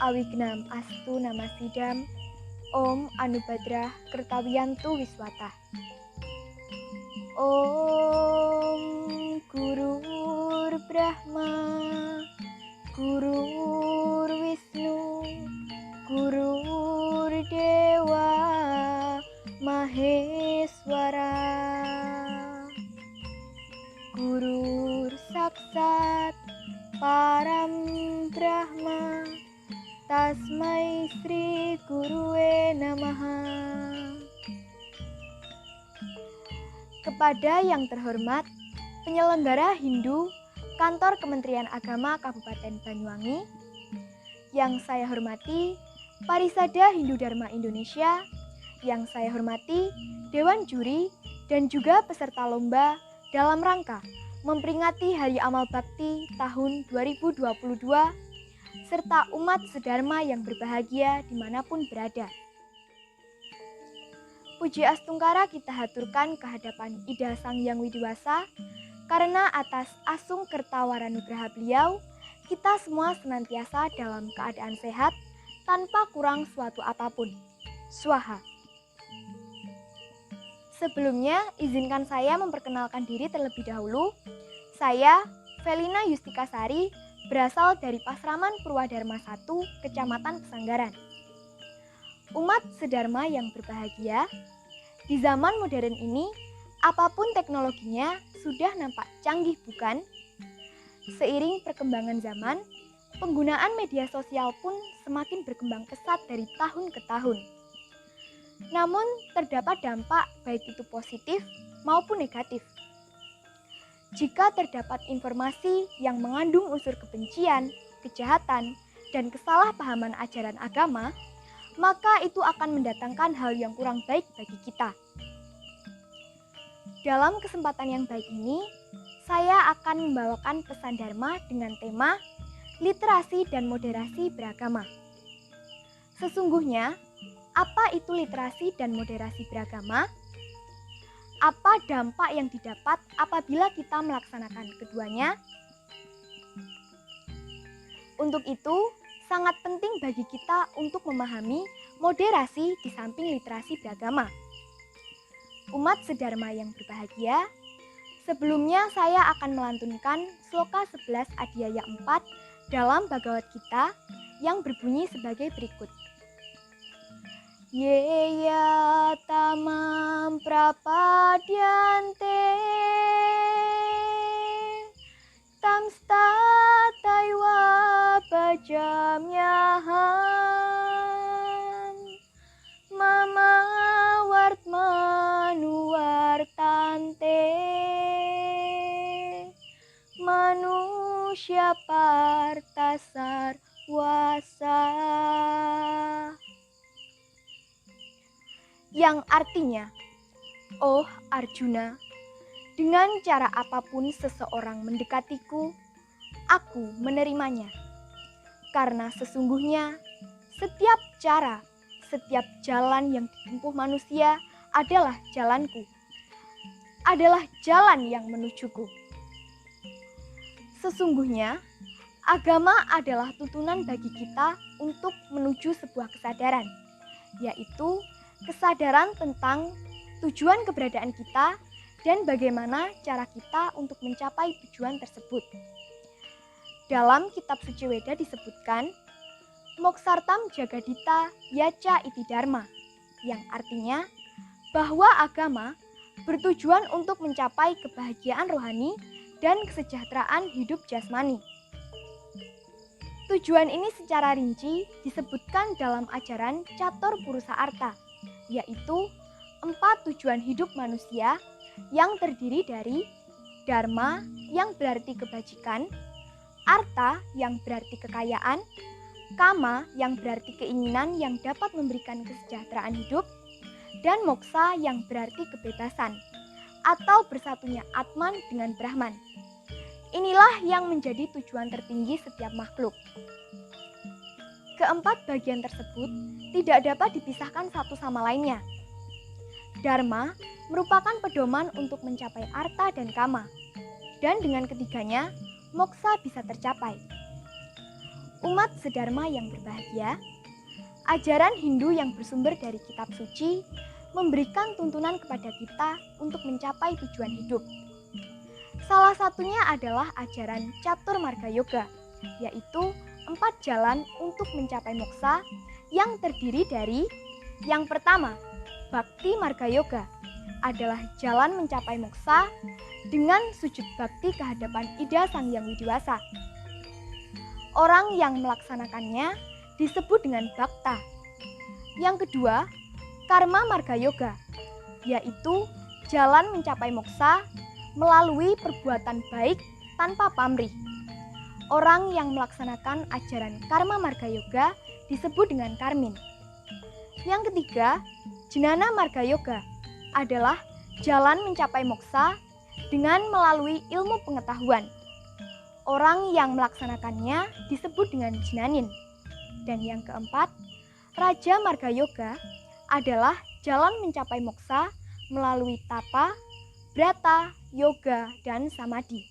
Awignam astu namasidam. Om Anubadrah Kertawiyantu Wiswata. Om Gurur Brahma Gurur Wisnu Gurur Dewa Maheswara. Gurur Saksat Param Brahma Tasmai Sri Gurue Namaha. Kepada yang terhormat penyelenggara Hindu Kantor Kementerian Agama Kabupaten Banyuwangi, yang saya hormati Parisada Hindu Dharma Indonesia, yang saya hormati Dewan Juri dan juga peserta lomba dalam rangka memperingati Hari Amal Bakti tahun 2022 serta umat sedharma yang berbahagia dimanapun berada. Puji Astungkara kita haturkan kehadapan Ida Sang Hyang Widiwasa, karena atas asung kertawaranugraha beliau, kita semua senantiasa dalam keadaan sehat, tanpa kurang suatu apapun. Swaha. Sebelumnya, izinkan saya memperkenalkan diri terlebih dahulu. Saya, Felina Yustika Sari, berasal dari Pasraman Purwadharma 1, Kecamatan Pesanggaran. Umat sedharma yang berbahagia, di zaman modern ini, apapun teknologinya sudah nampak canggih bukan? Seiring perkembangan zaman, penggunaan media sosial pun semakin berkembang pesat dari tahun ke tahun. Namun, terdapat dampak baik itu positif maupun negatif. Jika terdapat informasi yang mengandung unsur kebencian, kejahatan, dan kesalahpahaman ajaran agama, maka itu akan mendatangkan hal yang kurang baik bagi kita. Dalam kesempatan yang baik ini, saya akan membawakan pesan Dharma dengan tema literasi dan moderasi beragama. Sesungguhnya, apa itu literasi dan moderasi beragama? Apa dampak yang didapat apabila kita melaksanakan keduanya? Untuk itu, sangat penting bagi kita untuk memahami moderasi di samping literasi beragama. Umat sedharma yang berbahagia, sebelumnya saya akan melantunkan sloka 11 Adhyaya 4 dalam Bhagavad Gita yang berbunyi sebagai berikut. Yeya tamam prapadyante tamstataiwa bajamyaham mama wartmanu wartante manusya partasar wasa, yang artinya, oh Arjuna, dengan cara apapun seseorang mendekatiku, aku menerimanya. Karena sesungguhnya setiap cara, setiap jalan yang ditempuh manusia adalah jalanku, adalah jalan yang menujuku. Sesungguhnya, agama adalah tuntunan bagi kita untuk menuju sebuah kesadaran, yaitu kesadaran tentang tujuan keberadaan kita dan bagaimana cara kita untuk mencapai tujuan tersebut. Dalam kitab Suci Weda disebutkan, Moksartam Jagadita Yaca Iti Dharma, yang artinya bahwa agama bertujuan untuk mencapai kebahagiaan rohani dan kesejahteraan hidup jasmani. Tujuan ini secara rinci disebutkan dalam ajaran Catur Purusa Arta, yaitu 4 tujuan hidup manusia yang terdiri dari Dharma yang berarti kebajikan, Arta yang berarti kekayaan, Kama yang berarti keinginan yang dapat memberikan kesejahteraan hidup, dan Moksa yang berarti kebebasan atau bersatunya Atman dengan Brahman. Inilah yang menjadi tujuan tertinggi setiap makhluk. Keempat bagian tersebut tidak dapat dipisahkan satu sama lainnya. Dharma merupakan pedoman untuk mencapai arta dan kama, dan dengan ketiganya, moksa bisa tercapai. Umat sedharma yang berbahagia, ajaran Hindu yang bersumber dari kitab suci memberikan tuntunan kepada kita untuk mencapai tujuan hidup. Salah satunya adalah ajaran Catur Marga Yoga, yaitu 4 jalan untuk mencapai moksa yang terdiri dari yang pertama, Bhakti Marga Yoga adalah jalan mencapai moksa dengan sujud bakti kehadapan Ida Sang Hyang Widiwasa. Orang yang melaksanakannya disebut dengan bhakta. Yang kedua, Karma Marga Yoga, yaitu jalan mencapai moksa melalui perbuatan baik tanpa pamrih. Orang yang melaksanakan ajaran Karma Marga Yoga disebut dengan karmin. Yang ketiga, Jnana Marga Yoga adalah jalan mencapai moksa dengan melalui ilmu pengetahuan. Orang yang melaksanakannya disebut dengan jnanin. Dan yang keempat, Raja Marga Yoga adalah jalan mencapai moksa melalui tapa, brata, yoga, dan samadhi.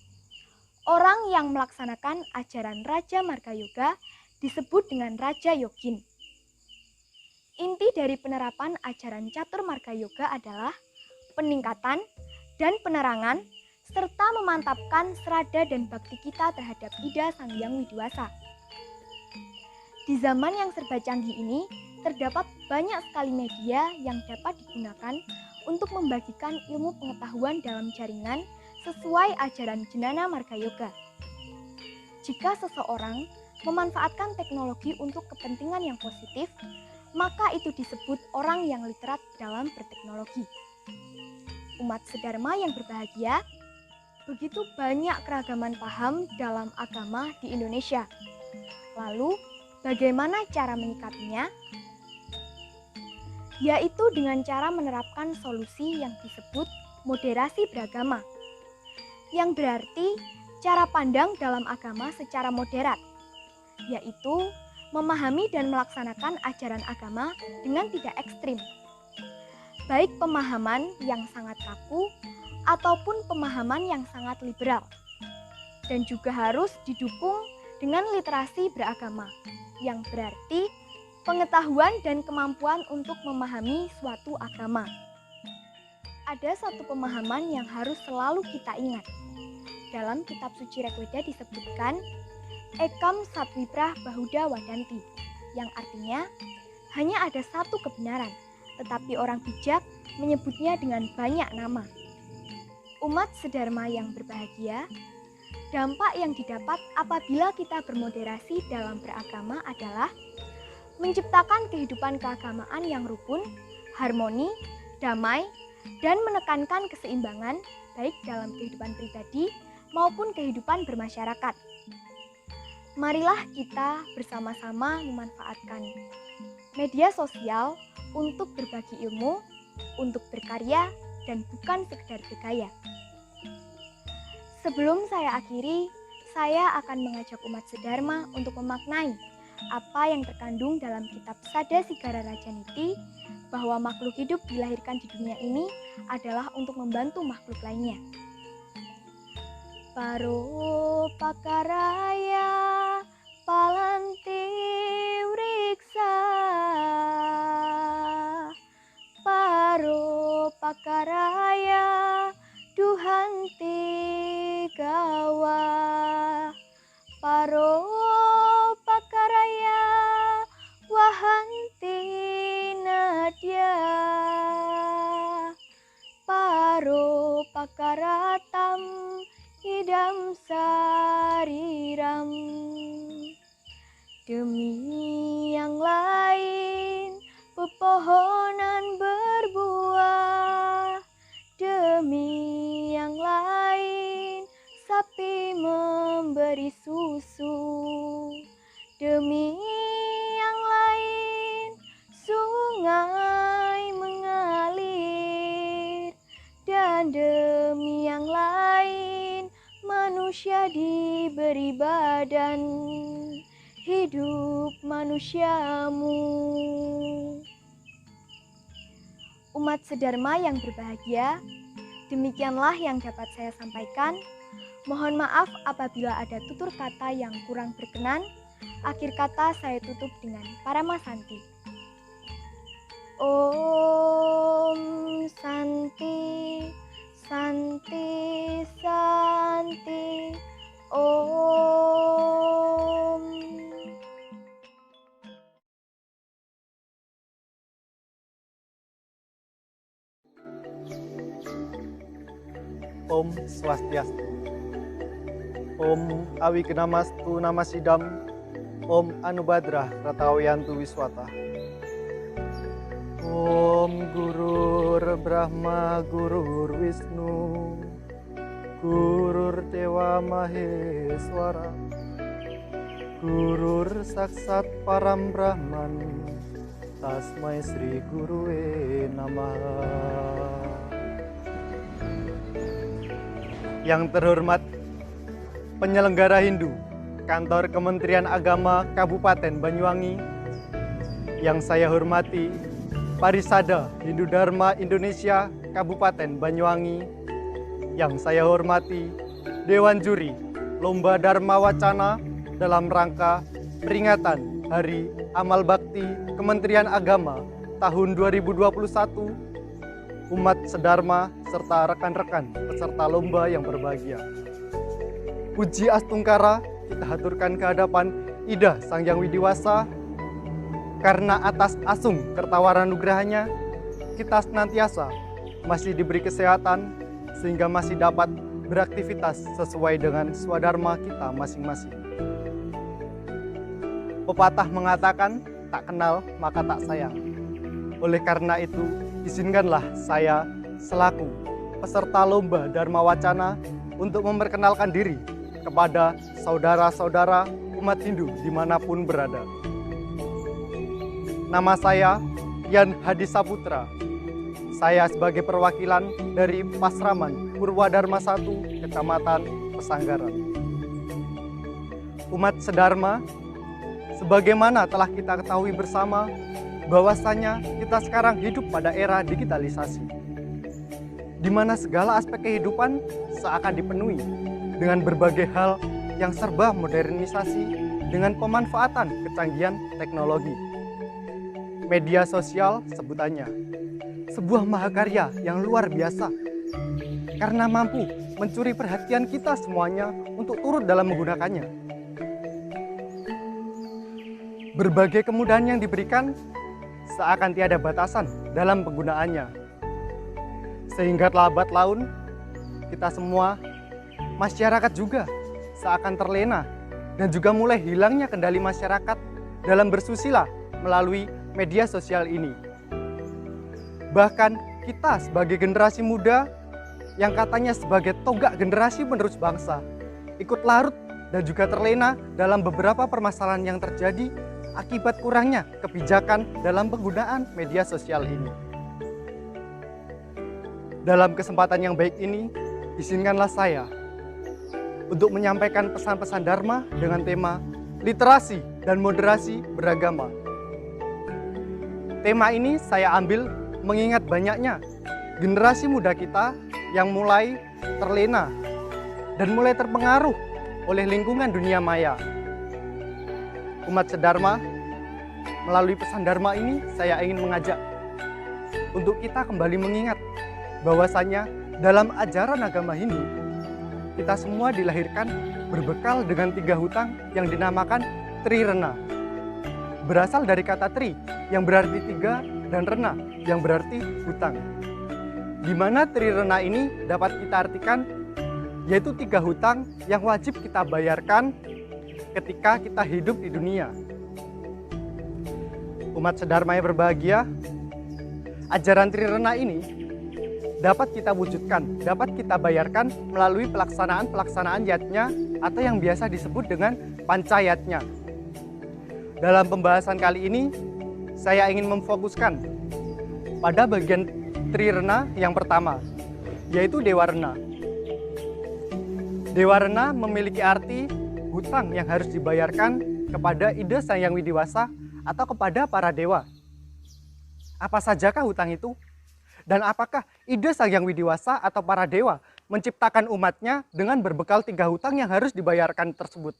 Orang yang melaksanakan ajaran Raja Marga Yoga disebut dengan Raja Yogin. Inti dari penerapan ajaran Catur Marga Yoga adalah peningkatan dan penerangan serta memantapkan serada dan bakti kita terhadap Ida Sang Hyang Widiwasa. Di zaman yang serba canggih ini, terdapat banyak sekali media yang dapat digunakan untuk membagikan ilmu pengetahuan dalam jaringan sesuai ajaran Jnana Marga Yoga. Jika seseorang memanfaatkan teknologi untuk kepentingan yang positif, maka itu disebut orang yang literat dalam berteknologi. Umat sedharma yang berbahagia, begitu banyak keragaman paham dalam agama di Indonesia. Lalu, bagaimana cara menyikapinya? Yaitu dengan cara menerapkan solusi yang disebut moderasi beragama, yang berarti cara pandang dalam agama secara moderat, yaitu memahami dan melaksanakan ajaran agama dengan tidak ekstrim, baik pemahaman yang sangat kaku ataupun pemahaman yang sangat liberal, dan juga harus didukung dengan literasi beragama, yang berarti pengetahuan dan kemampuan untuk memahami suatu agama. Ada satu pemahaman yang harus selalu kita ingat. Dalam kitab suci Rigveda disebutkan Ekam Satviprah Bahuda Wadanti, yang artinya hanya ada satu kebenaran, tetapi orang bijak menyebutnya dengan banyak nama. Umat sedharma yang berbahagia, dampak yang didapat apabila kita bermoderasi dalam beragama adalah menciptakan kehidupan keagamaan yang rukun, harmoni, damai, dan menekankan keseimbangan baik dalam kehidupan pribadi maupun kehidupan bermasyarakat. Marilah kita bersama-sama memanfaatkan media sosial untuk berbagi ilmu, untuk berkarya, dan bukan sekedar bergaya. Sebelum saya akhiri, saya akan mengajak umat sedharma untuk memaknai apa yang terkandung dalam kitab Sada Sigara Rajaniti, bahwa makhluk hidup dilahirkan di dunia ini adalah untuk membantu makhluk lainnya. Paro pakaraya palanti wriksa, paro pakaraya duhanti gawa, paro pakaraya wahanti nadya, paro pakaratam idam sariram. Demi yang lain pepohonan berbuah, demi yang lain sapi memberi susu, demi yang lain sungai mengalir, dan demi yang lain manusia diberi badan, hidup manusiamu. Umat sedharma yang berbahagia, demikianlah yang dapat saya sampaikan. Mohon maaf apabila ada tutur kata yang kurang berkenan. Akhir kata saya tutup dengan Paramasanti. Om Santi, Santi, Santi, Om. Om Swastiastu. Om Awignamastu Namasidam. Om Anubhadrah Ratawayantu Wiswata. Om Gurur Brahma Gurur Wisnu Gurur Dewa Maheswara Gurur Saksat Param Brahman Tasmai Sri Gurue Namaha. Yang terhormat penyelenggara Hindu Kantor Kementerian Agama Kabupaten Banyuwangi, yang saya hormati Parisada Hindu Dharma Indonesia Kabupaten Banyuwangi, yang saya hormati Dewan Juri Lomba Dharma Wacana dalam rangka peringatan Hari Amal Bakti Kementerian Agama tahun 2021, umat sedharma serta rekan-rekan peserta lomba yang berbahagia. Puji Astungkara kita haturkan ke hadapan Ida Sang Hyang Widiwasa, karena atas asung kertawaran nugrahnya kita senantiasa masih diberi kesehatan sehingga masih dapat beraktivitas sesuai dengan swadharma kita masing-masing. Pepatah mengatakan tak kenal maka tak sayang. Oleh karena itu, izinkanlah saya selaku peserta lomba Dharma Wacana untuk memperkenalkan diri kepada saudara-saudara umat Hindu dimanapun berada. Nama saya Yan Hadi Saputra. Saya sebagai perwakilan dari Pasraman Purwadharma 1, Kecamatan Pesanggaran. Umat sedharma, sebagaimana telah kita ketahui bersama, bahwasanya kita sekarang hidup pada era digitalisasi, di mana segala aspek kehidupan seakan dipenuhi dengan berbagai hal yang serba modernisasi dengan pemanfaatan kecanggihan teknologi. Media sosial sebutannya, sebuah mahakarya yang luar biasa, karena mampu mencuri perhatian kita semuanya untuk turut dalam menggunakannya. Berbagai kemudahan yang diberikan seakan tiada batasan dalam penggunaannya, sehingga lambat laun kita semua, masyarakat juga seakan terlena dan juga mulai hilangnya kendali masyarakat dalam bersusila melalui media sosial ini. Bahkan kita sebagai generasi muda yang katanya sebagai tonggak generasi penerus bangsa ikut larut dan juga terlena dalam beberapa permasalahan yang terjadi akibat kurangnya kebijakan dalam penggunaan media sosial ini. Dalam kesempatan yang baik ini, izinkanlah saya untuk menyampaikan pesan-pesan Dharma dengan tema literasi dan moderasi beragama. Tema ini saya ambil mengingat banyaknya generasi muda kita yang mulai terlena dan mulai terpengaruh oleh lingkungan dunia maya. Umat sedharma, melalui pesan Dharma ini saya ingin mengajak untuk kita kembali mengingat bahwasanya dalam ajaran agama Hindu, kita semua dilahirkan berbekal dengan 3 hutang yang dinamakan Trirena. Berasal dari kata tri yang berarti 3 dan rena yang berarti hutang. Di mana Trirena ini dapat kita artikan yaitu 3 hutang yang wajib kita bayarkan ketika kita hidup di dunia. Umat sedharma yang berbahagia, ajaran Trirena ini dapat kita wujudkan, dapat kita bayarkan melalui pelaksanaan yatnya atau yang biasa disebut dengan pancayatnya. Dalam pembahasan kali ini, saya ingin memfokuskan pada bagian Trirena yang pertama, yaitu Dewa Rena. Dewa Rena memiliki arti hutang yang harus dibayarkan kepada Ida Sang Hyang Widiwasa atau kepada para dewa. Apa sajakah hutang itu? Dan apakah Ida Sang Hyang Widiwasa atau para dewa menciptakan umatnya dengan berbekal 3 hutang yang harus dibayarkan tersebut?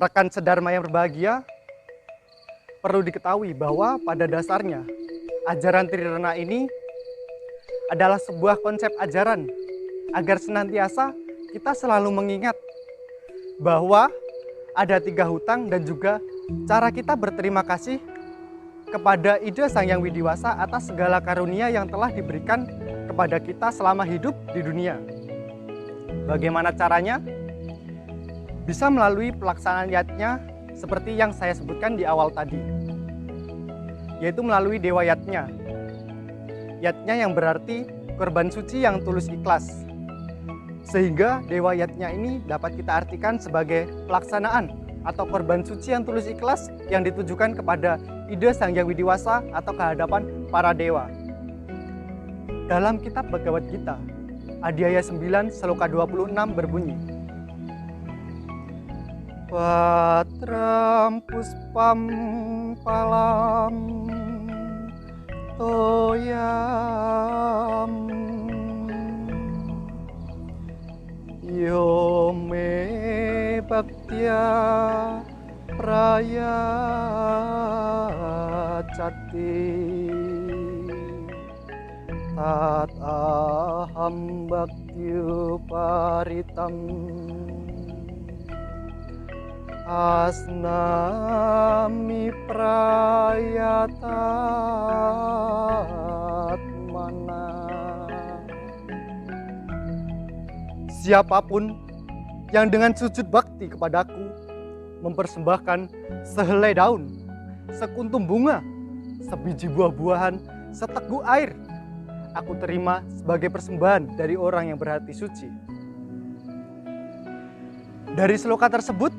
Rekan sedharma yang berbahagia, perlu diketahui bahwa pada dasarnya ajaran Trirena ini adalah sebuah konsep ajaran agar senantiasa kita selalu mengingat bahwa ada 3 hutang dan juga cara kita berterima kasih kepada Ida Sang Hyang Widiwasa atas segala karunia yang telah diberikan kepada kita selama hidup di dunia. Bagaimana caranya? Bisa melalui pelaksanaan yatnya seperti yang saya sebutkan di awal tadi, yaitu melalui dewa yatnya. Yatnya yang berarti korban suci yang tulus ikhlas. Sehingga dewa yatnya ini dapat kita artikan sebagai pelaksanaan atau korban suci yang tulus ikhlas yang ditujukan kepada Ida Sang Hyang Widiwasa atau kehadapan para dewa. Dalam kitab Bhagavad Gita, Adhyaya 9 Sloka 26 berbunyi, Patram puspam palam toyam yo me bhaktya prayachati tat aham bhaktyu paritam asnami prayatatmana. Siapapun yang dengan sujud bakti kepadaku mempersembahkan sehelai daun, sekuntum bunga, sebiji buah-buahan, seteguk air, aku terima sebagai persembahan dari orang yang berhati suci. Dari sloka tersebut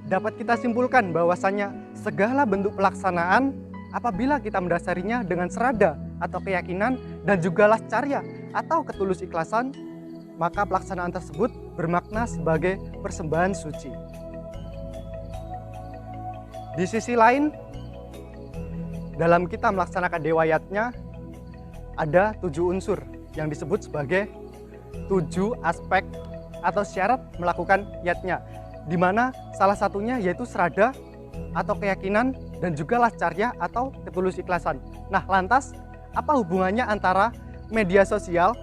dapat kita simpulkan bahwasanya segala bentuk pelaksanaan apabila kita mendasarinya dengan serada atau keyakinan dan juga lascarya atau ketulus ikhlasan, maka pelaksanaan tersebut bermakna sebagai persembahan suci. Di sisi lain, dalam kita melaksanakan dewa yatnya ada 7 unsur yang disebut sebagai 7 aspek atau syarat melakukan yatnya, di mana salah satunya yaitu serada atau keyakinan dan juga lascarya atau ketulus ikhlasan. Nah, lantas apa hubungannya antara media sosial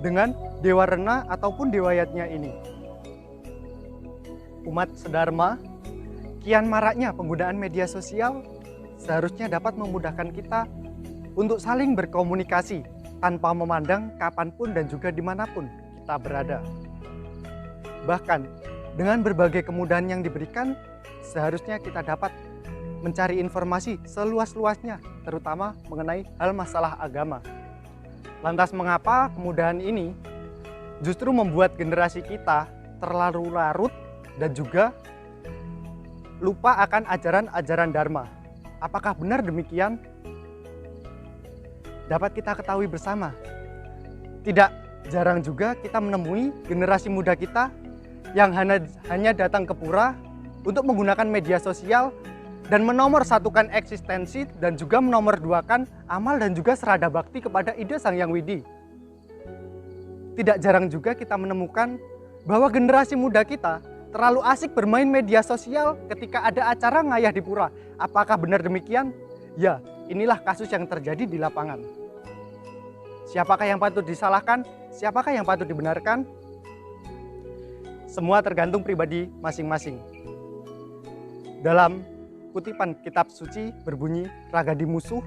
dengan dewa rena ataupun dewa yatnya ini? Umat sedharma, kian maraknya penggunaan media sosial seharusnya dapat memudahkan kita untuk saling berkomunikasi tanpa memandang kapanpun dan juga dimanapun kita berada. Bahkan dengan berbagai kemudahan yang diberikan, seharusnya kita dapat mencari informasi seluas-luasnya, terutama mengenai hal masalah agama. Lantas mengapa kemudahan ini justru membuat generasi kita terlalu larut dan juga lupa akan ajaran-ajaran Dharma? Apakah benar demikian? Dapat kita ketahui bersama, tidak jarang juga kita menemui generasi muda kita yang hanya datang ke pura untuk menggunakan media sosial dan menomorsatukan eksistensi dan juga menomorduakan amal dan juga serada bakti kepada Ida Sang Hyang Widi. Tidak jarang juga kita menemukan bahwa generasi muda kita terlalu asik bermain media sosial ketika ada acara ngayah di pura. Apakah benar demikian? Ya, inilah kasus yang terjadi di lapangan. Siapakah yang patut disalahkan? Siapakah yang patut dibenarkan? Semua tergantung pribadi masing-masing. Dalam kutipan kitab suci berbunyi, ragadi musuh,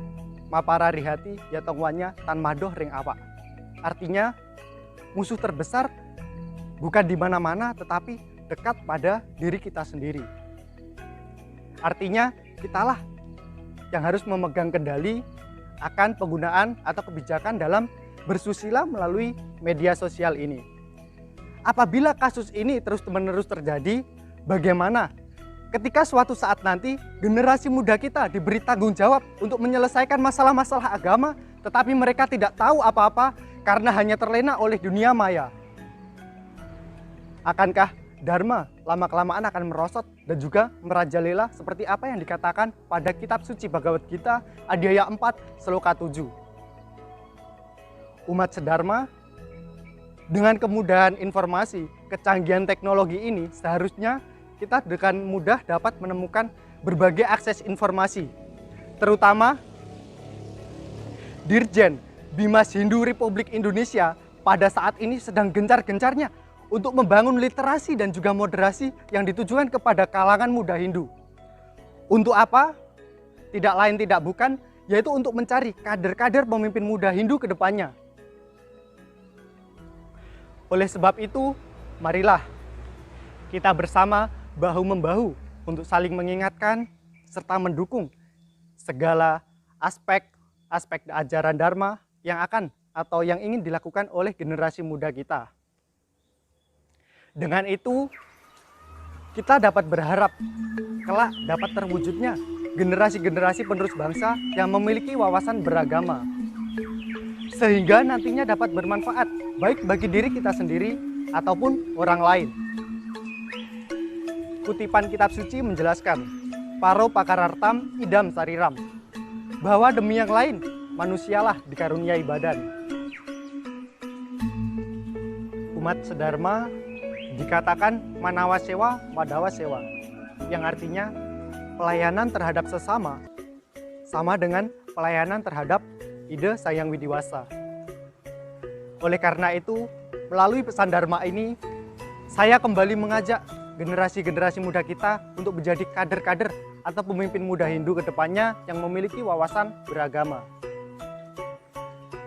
mapara rihati, yatongwanya tan madoh ring awak. Artinya, musuh terbesar bukan di mana-mana tetapi dekat pada diri kita sendiri. Artinya, kitalah yang harus memegang kendali akan penggunaan atau kebijakan dalam bersusila melalui media sosial ini. Apabila kasus ini terus-menerus terjadi, bagaimana ketika suatu saat nanti generasi muda kita diberi tanggung jawab untuk menyelesaikan masalah-masalah agama, tetapi mereka tidak tahu apa-apa karena hanya terlena oleh dunia maya? Akankah Dharma lama-kelamaan akan merosot dan juga merajalela seperti apa yang dikatakan pada kitab suci Bhagavad Gita Adhyaya 4 Sloka 7? Umat sedharma, dengan kemudahan informasi, kecanggihan teknologi ini seharusnya kita dengan mudah dapat menemukan berbagai akses informasi, terutama Dirjen Bimas Hindu Republik Indonesia pada saat ini sedang gencar-gencarnya untuk membangun literasi dan juga moderasi yang ditujukan kepada kalangan muda Hindu. Untuk apa? Tidak lain tidak bukan, yaitu untuk mencari kader-kader pemimpin muda Hindu ke depannya. Oleh sebab itu, marilah kita bersama bahu-membahu untuk saling mengingatkan serta mendukung segala aspek ajaran Dharma yang akan atau yang ingin dilakukan oleh generasi muda kita. Dengan itu, kita dapat berharap kelak dapat terwujudnya generasi-generasi penerus bangsa yang memiliki wawasan beragama, sehingga nantinya dapat bermanfaat baik bagi diri kita sendiri ataupun orang lain. Kutipan kitab suci menjelaskan, Paro pakarartam idam sariram, bahwa demi yang lain manusialah dikaruniai badan. Umat sedharma dikatakan manawa sewa madawa sewa, yang artinya pelayanan terhadap sesama sama dengan pelayanan terhadap ide Sang Hyang Widi Wasa. Oleh karena itu, melalui pesan Dharma ini, saya kembali mengajak generasi-generasi muda kita untuk menjadi kader-kader atau pemimpin muda Hindu ke depannya yang memiliki wawasan beragama.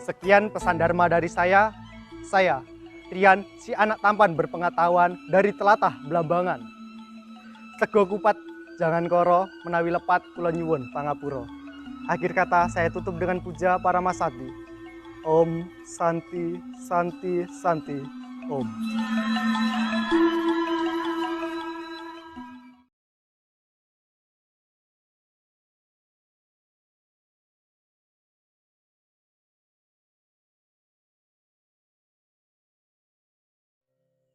Sekian pesan Dharma dari saya, Rian, si anak tampan berpengetahuan dari telatah Blambangan. Sego kupat jangan koro menawi lepat kula nyuwun pangapura. Akhir kata saya tutup dengan puja para masati. Om Santi Santi Santi Om.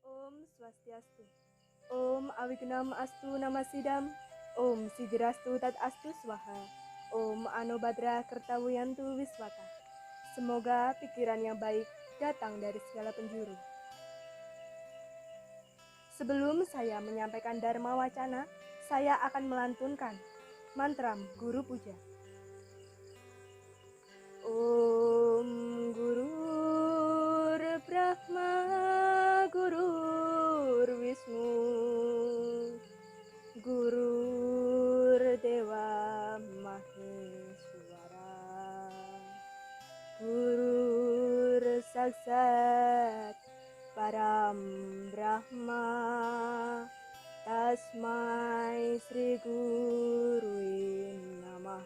Om Swastiastu. Om Awignam Astu Namasidam. Om Siddhirastu Tat Astu Swaha. Om Anobhadra Kertawiyantu Wiswata. Semoga pikiran yang baik datang dari segala penjuru. Sebelum saya menyampaikan Dharma Wacana, saya akan melantunkan mantram Guru Puja. Om Gurur Brahma Gurur Wisnu Gurur Dewa Maheswara Gurur Saksat Param Brahma Tasmai Sri Guruin Namah.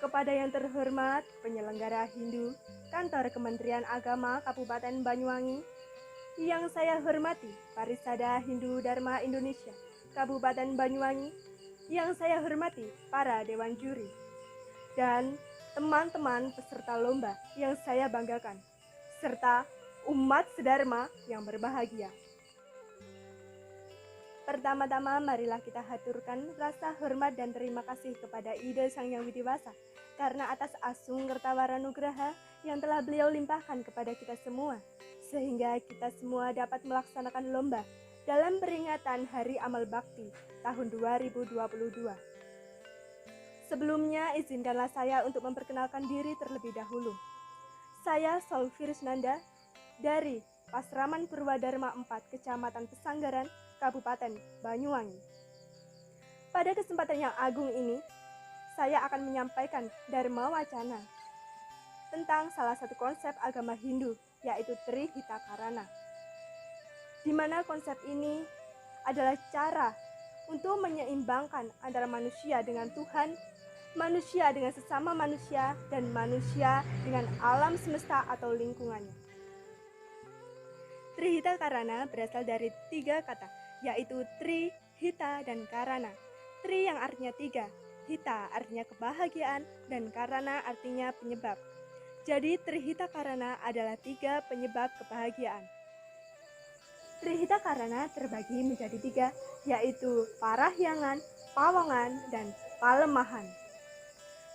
Kepada yang terhormat penyelenggara Hindu Kantor Kementerian Agama Kabupaten Banyuwangi, yang saya hormati Parisada Hindu Dharma Indonesia Kabupaten Banyuwangi, yang saya hormati para dewan juri, dan teman-teman peserta lomba yang saya banggakan, serta umat sedharma yang berbahagia. Pertama-tama marilah kita haturkan rasa hormat dan terima kasih kepada Ida Sang Hyang Widi Wasa karena atas asung kertawara nugraha yang telah beliau limpahkan kepada kita semua, sehingga kita semua dapat melaksanakan lomba dalam peringatan Hari Amal Bakti tahun 2022. Sebelumnya, izinkanlah saya untuk memperkenalkan diri terlebih dahulu. Saya Solviris Nanda dari Pasraman Purwadharma 4, Kecamatan Pesanggaran, Kabupaten Banyuwangi. Pada kesempatan yang agung ini, saya akan menyampaikan Dharma Wacana tentang salah satu konsep agama Hindu, yaitu Trihita Karana. Di mana konsep ini adalah cara untuk menyeimbangkan antara manusia dengan Tuhan, manusia dengan sesama manusia, dan manusia dengan alam semesta atau lingkungannya. Trihita Karana berasal dari 3 kata, yaitu Tri, Hita, dan Karana. Tri yang artinya 3, Hita artinya kebahagiaan, dan Karana artinya penyebab. Jadi Trihita Karana adalah 3 penyebab kebahagiaan. Trihita Karana terbagi menjadi 3, yaitu Parahyangan, Pawongan, dan Palemahan.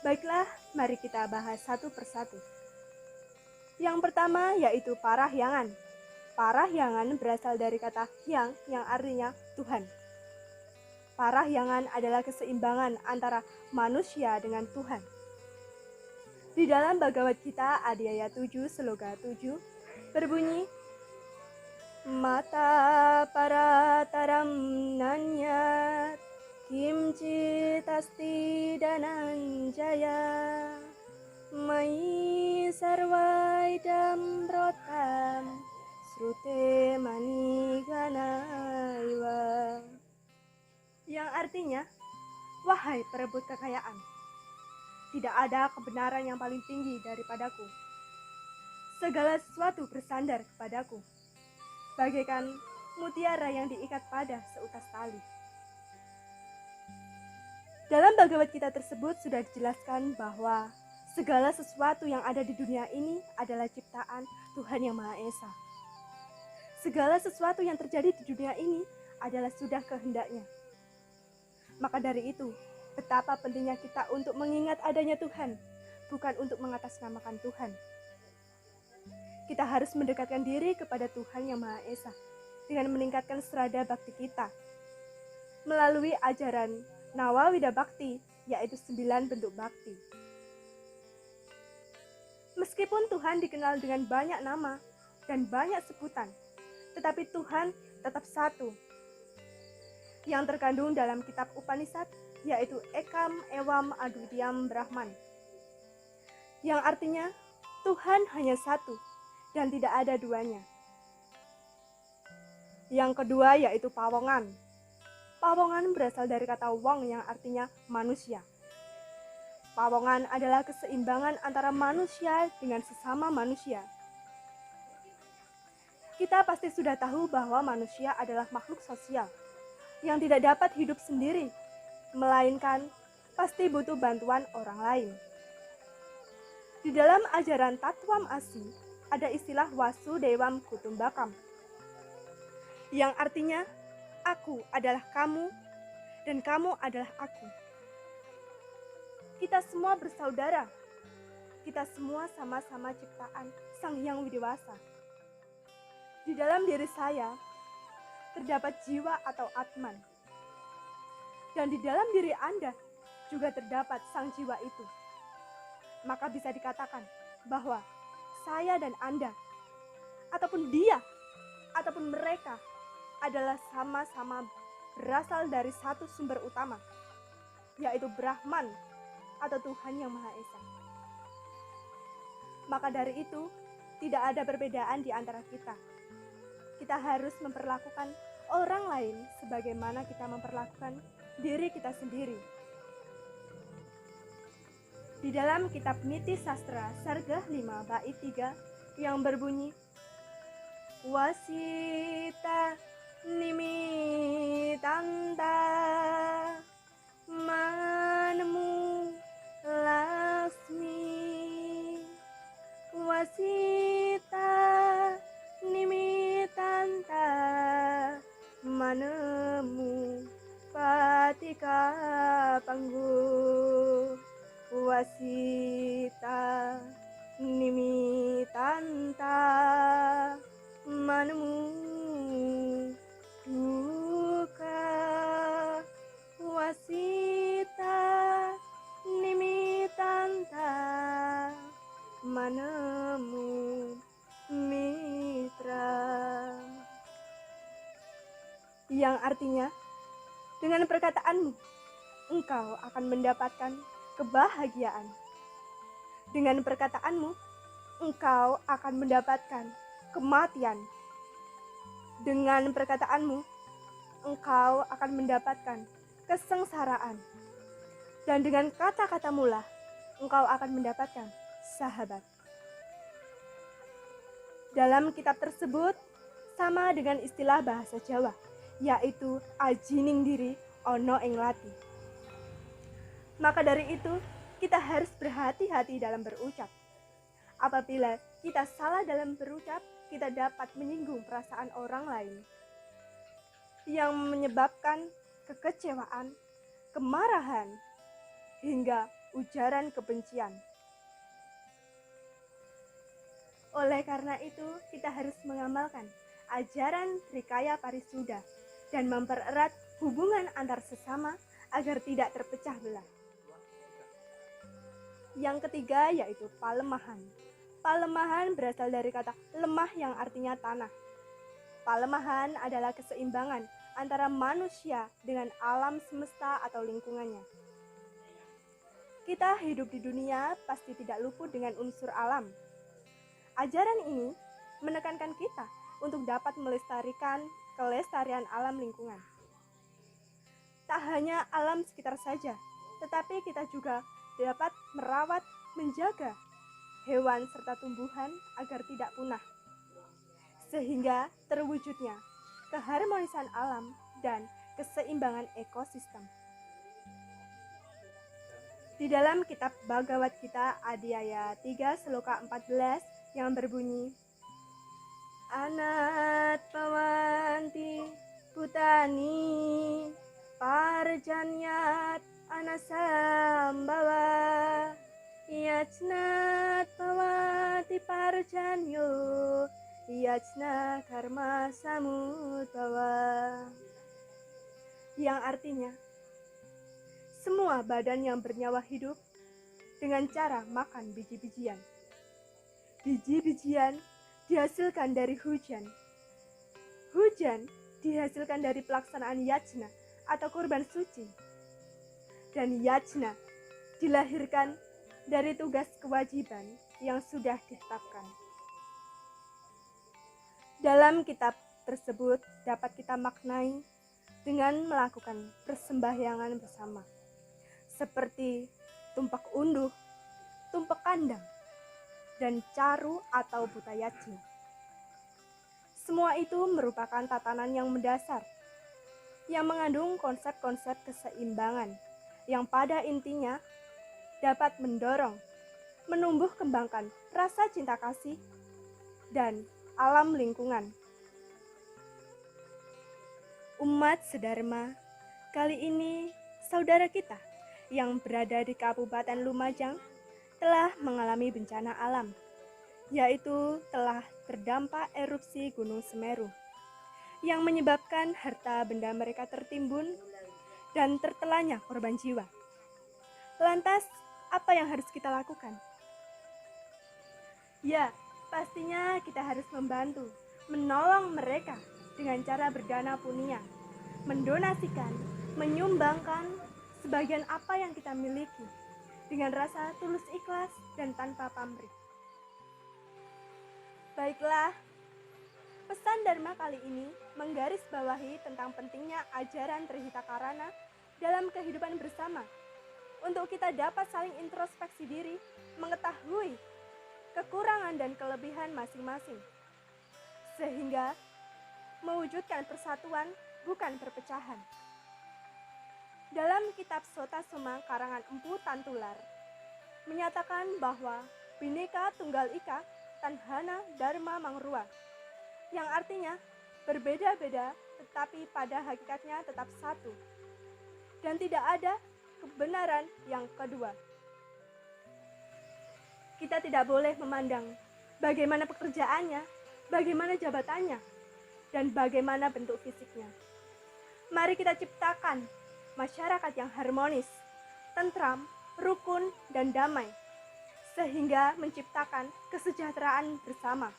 Baiklah, mari kita bahas satu persatu. Yang pertama yaitu Parahyangan. Parahyangan berasal dari kata hyang yang artinya Tuhan. Parahyangan adalah keseimbangan antara manusia dengan Tuhan. Di dalam Bhagavad Gita Adhyaya 7 Sloka 7 berbunyi, Mata parataram nanyat kimcit asti dananjaya mai sarvaidam brotam srute maniganaiva, yang artinya, wahai perebut kekayaan, tidak ada kebenaran yang paling tinggi daripadaku. Segala sesuatu bersandar kepadaku, bagaikan mutiara yang diikat pada seutas tali. Dalam Bhagavad Gita tersebut sudah dijelaskan bahwa segala sesuatu yang ada di dunia ini adalah ciptaan Tuhan Yang Maha Esa. Segala sesuatu yang terjadi di dunia ini adalah sudah kehendaknya. Maka dari itu, betapa pentingnya kita untuk mengingat adanya Tuhan, bukan untuk mengatasnamakan Tuhan. Kita harus mendekatkan diri kepada Tuhan Yang Maha Esa dengan meningkatkan serada bakti kita melalui ajaran Nawawida Bhakti, yaitu 9 bentuk bakti. Meskipun Tuhan dikenal dengan banyak nama dan banyak sebutan, tetapi Tuhan tetap satu yang terkandung dalam kitab Upanishad, yaitu Ekam Ewam Adwityam Brahman, yang artinya Tuhan hanya satu dan tidak ada duanya. Yang kedua yaitu Pawongan. Pawongan berasal dari kata Wong yang artinya manusia. Pawongan adalah keseimbangan antara manusia dengan sesama manusia. Kita pasti sudah tahu bahwa manusia adalah makhluk sosial yang tidak dapat hidup sendiri, melainkan pasti butuh bantuan orang lain. Di dalam ajaran Tatwam Asi, ada istilah Wasudewam Kutumbakam, yang artinya, aku adalah kamu dan kamu adalah aku. Kita semua bersaudara, kita semua sama-sama ciptaan Sang Hyang Widewasa. Di dalam diri saya, terdapat jiwa atau Atman. Dan di dalam diri Anda juga terdapat sang jiwa itu. Maka bisa dikatakan bahwa saya dan Anda, ataupun dia, ataupun mereka, adalah sama-sama berasal dari satu sumber utama, yaitu Brahman atau Tuhan Yang Maha Esa. Maka dari itu, tidak ada perbedaan di antara kita. Kita harus memperlakukan orang lain sebagaimana kita memperlakukan diri kita sendiri. Di dalam kitab Niti Sastra Sarga 5 bait 3 yang berbunyi, Wasita nimitanta manemu lasmi, wasita nimitanta manemu patika panggu, wasita nimitanta manemu duka, wasita nimitanta manemu mitra, yang artinya, dengan perkataanmu engkau akan mendapatkan kebahagiaan. Dengan perkataanmu engkau akan mendapatkan kematian. Dengan perkataanmu engkau akan mendapatkan kesengsaraan. Dan dengan kata-katamu lah engkau akan mendapatkan sahabat. Dalam kitab tersebut sama dengan istilah bahasa Jawa, yaitu ajining diri ono ing lati. Maka dari itu, kita harus berhati-hati dalam berucap. Apabila kita salah dalam berucap, kita dapat menyinggung perasaan orang lain yang menyebabkan kekecewaan, kemarahan, hingga ujaran kebencian. Oleh karena itu, kita harus mengamalkan ajaran Trikaya Parisuda dan mempererat hubungan antar sesama agar tidak terpecah belah. Yang ketiga yaitu palemahan. Palemahan berasal dari kata lemah yang artinya tanah. Palemahan adalah keseimbangan antara manusia dengan alam semesta atau lingkungannya. Kita hidup di dunia pasti tidak luput dengan unsur alam. Ajaran ini menekankan kita untuk dapat melestarikan kelestarian alam lingkungan. Tak hanya alam sekitar saja, tetapi kita juga dapat merawat, menjaga hewan serta tumbuhan agar tidak punah, sehingga terwujudnya keharmonisan alam dan keseimbangan ekosistem. Di dalam kitab Bhagavad Gita Adhyaya 3 Sloka 14 yang berbunyi, Anat pawanti putani parjanyat anasambhava yajnat pawati parjanyo yajna karma samudbhava, yang artinya semua badan yang bernyawa hidup dengan cara makan biji-bijian. Biji-bijian dihasilkan dari hujan. Hujan dihasilkan dari pelaksanaan yajna atau kurban suci. Dan yajna dilahirkan dari tugas kewajiban yang sudah ditetapkan. Dalam kitab tersebut dapat kita maknai dengan melakukan persembahyangan bersama, seperti tumpak unduh, tumpak kandang, dan caru atau buta yajna. Semua itu merupakan tatanan yang mendasar, yang mengandung konsep-konsep keseimbangan, yang pada intinya dapat mendorong, menumbuh kembangkan rasa cinta kasih, dan alam lingkungan. Umat sedharma, kali ini saudara kita yang berada di Kabupaten Lumajang telah mengalami bencana alam, yaitu telah terdampak erupsi Gunung Semeru, yang menyebabkan harta benda mereka tertimbun dan tertelannya korban jiwa. Lantas, apa yang harus kita lakukan? Ya, pastinya kita harus membantu, menolong mereka dengan cara berdana punya, mendonasikan, menyumbangkan sebagian apa yang kita miliki dengan rasa tulus ikhlas dan tanpa pamrih. Baiklah, pesan Dharma kali ini menggarisbawahi tentang pentingnya ajaran Trihita-Karana dalam kehidupan bersama, untuk kita dapat saling introspeksi diri, mengetahui kekurangan dan kelebihan masing-masing, sehingga mewujudkan persatuan bukan perpecahan. Dalam kitab Sota Soma karangan Empu Tantular menyatakan bahwa Bhinneka Tunggal Ika Tanhana Dharma Mangrua, yang artinya berbeda-beda tetapi pada hakikatnya tetap satu, dan tidak ada kebenaran yang kedua. Kita tidak boleh memandang bagaimana pekerjaannya, bagaimana jabatannya, dan bagaimana bentuk fisiknya. Mari kita ciptakan masyarakat yang harmonis, tentram, rukun, dan damai, sehingga menciptakan kesejahteraan bersama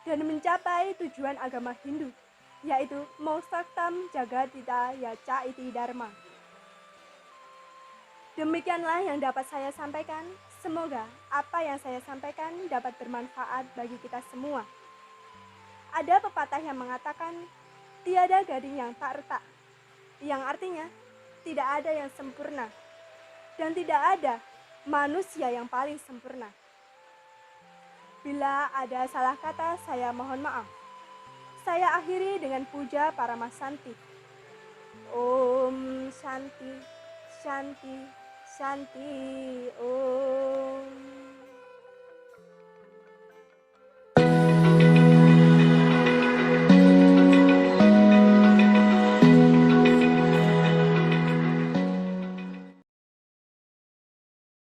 dan mencapai tujuan agama Hindu, yaitu Moksaktam Jagatita Yaca Iti Dharma. Demikianlah yang dapat saya sampaikan. Semoga apa yang saya sampaikan dapat bermanfaat bagi kita semua. Ada pepatah yang mengatakan, tiada gading yang tak retak, yang artinya tidak ada yang sempurna, dan tidak ada manusia yang paling sempurna. Bila ada salah kata, saya mohon maaf. Saya akhiri dengan puja Paramasanti. Om Shanti, Shanti, Shanti, Om.